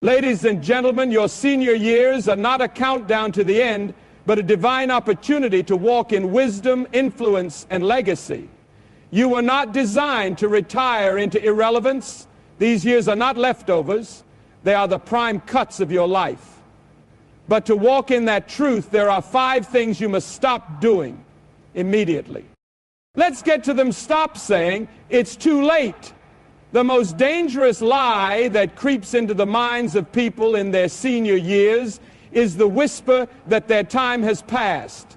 Ladies and gentlemen, your senior years are not a countdown to the end, but a divine opportunity to walk in wisdom, influence, and legacy. You were not designed to retire into irrelevance. These years are not leftovers. They are the prime cuts of your life. But to walk in that truth, there are 5 things you must stop doing immediately. Let's get to them. Stop saying, "It's too late." The most dangerous lie that creeps into the minds of people in their senior years is the whisper that their time has passed,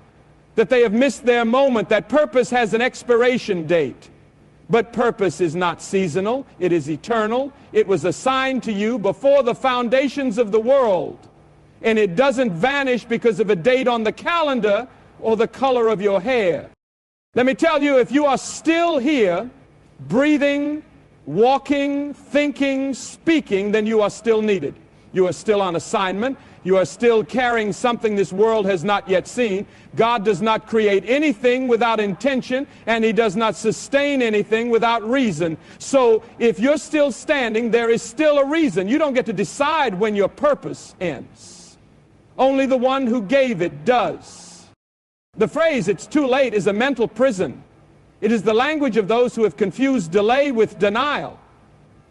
that they have missed their moment, that purpose has an expiration date. But purpose is not seasonal, it is eternal. It was assigned to you before the foundations of the world, and it doesn't vanish because of a date on the calendar or the color of your hair. Let me tell you, if you are still here, breathing, walking, thinking, speaking, then you are still needed. You are still on assignment. You are still carrying something this world has not yet seen. God does not create anything without intention, and He does not sustain anything without reason. So if you're still standing, there is still a reason. You don't get to decide when your purpose ends. Only the one who gave it does. The phrase, "it's too late," is a mental prison. It is the language of those who have confused delay with denial.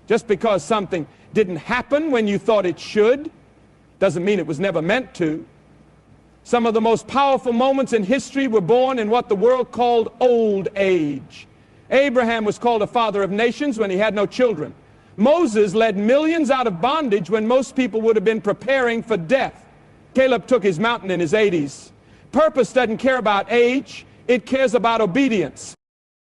Just because something didn't happen when you thought it should doesn't mean it was never meant to. Some of the most powerful moments in history were born in what the world called old age. Abraham was called a father of nations when he had no children. Moses led millions out of bondage when most people would have been preparing for death. Caleb took his mountain in his 80s. Purpose doesn't care about age, it cares about obedience.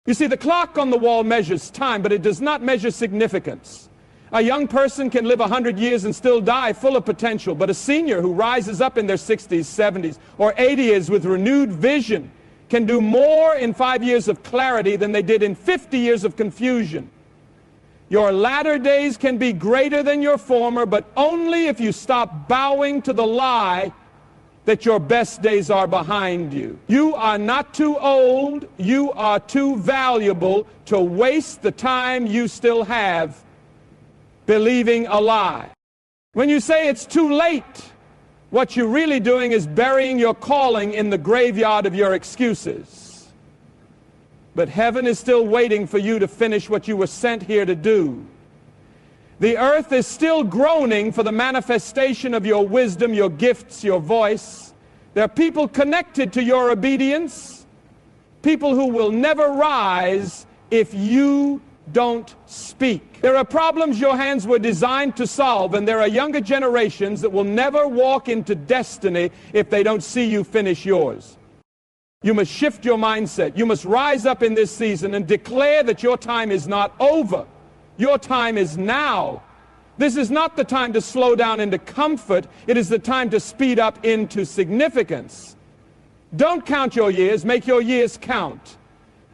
You see, the clock on the wall measures time, but it does not measure significance. A young person can live 100 years and still die full of potential, but a senior who rises up in their 60s, 70s, or 80 years with renewed vision can do more in 5 years of clarity than they did in 50 years of confusion. Your latter days can be greater than your former, but only if you stop bowing to the lie that your best days are behind you. You are not too old, you are too valuable to waste the time you still have believing a lie. When you say it's too late, what you're really doing is burying your calling in the graveyard of your excuses. But heaven is still waiting for you to finish what you were sent here to do. The earth is still groaning for the manifestation of your wisdom, your gifts, your voice. There are people connected to your obedience, people who will never rise if you don't speak. There are problems your hands were designed to solve, and there are younger generations that will never walk into destiny if they don't see you finish yours. You must shift your mindset. You must rise up in this season and declare that your time is not over. Your time is now. This is not the time to slow down into comfort. It is the time to speed up into significance. Don't count your years. Make your years count.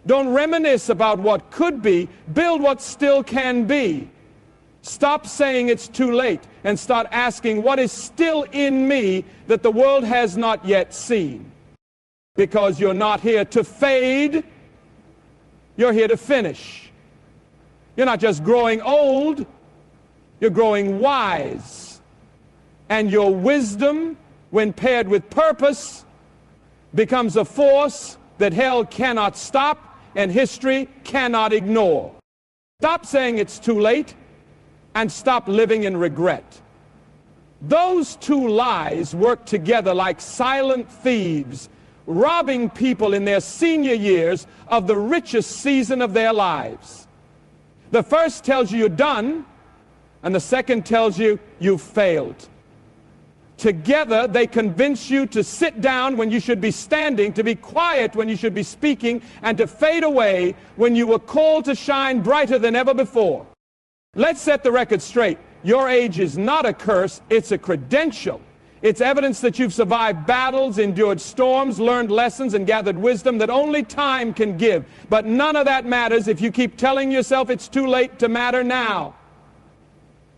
Don't reminisce about what could be. Build what still can be. Stop saying it's too late and start asking what is still in me that the world has not yet seen. Because you're not here to fade. You're here to finish. You're not just growing old, you're growing wise. And your wisdom, when paired with purpose, becomes a force that hell cannot stop and history cannot ignore. Stop saying it's too late and stop living in regret. Those two lies work together like silent thieves, robbing people in their senior years of the richest season of their lives. The first tells you you're done, and the second tells you you've failed. Together, they convince you to sit down when you should be standing, to be quiet when you should be speaking, and to fade away when you were called to shine brighter than ever before. Let's set the record straight. Your age is not a curse, it's a credential. It's evidence that you've survived battles, endured storms, learned lessons, and gathered wisdom that only time can give. But none of that matters if you keep telling yourself it's too late to matter now.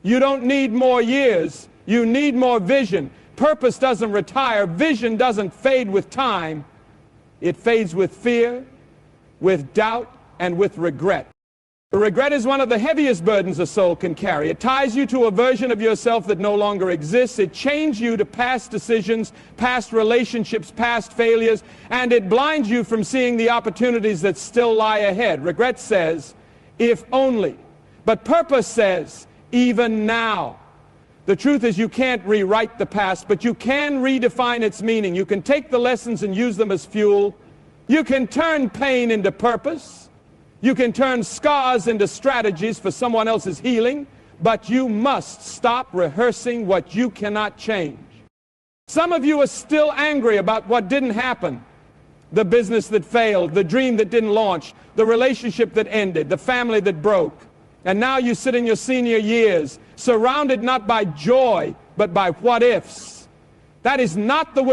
You don't need more years. You need more vision. Purpose doesn't retire. Vision doesn't fade with time. It fades with fear, with doubt, and with regret. Regret is one of the heaviest burdens a soul can carry. It ties you to a version of yourself that no longer exists. It chains you to past decisions, past relationships, past failures, and it blinds you from seeing the opportunities that still lie ahead. Regret says, if only. But purpose says, even now. The truth is you can't rewrite the past, but you can redefine its meaning. You can take the lessons and use them as fuel. You can turn pain into purpose. You can turn scars into strategies for someone else's healing, but you must stop rehearsing what you cannot change. Some of you are still angry about what didn't happen. The business that failed, the dream that didn't launch, the relationship that ended, the family that broke. And now you sit in your senior years, surrounded not by joy, but by what ifs. That is not the way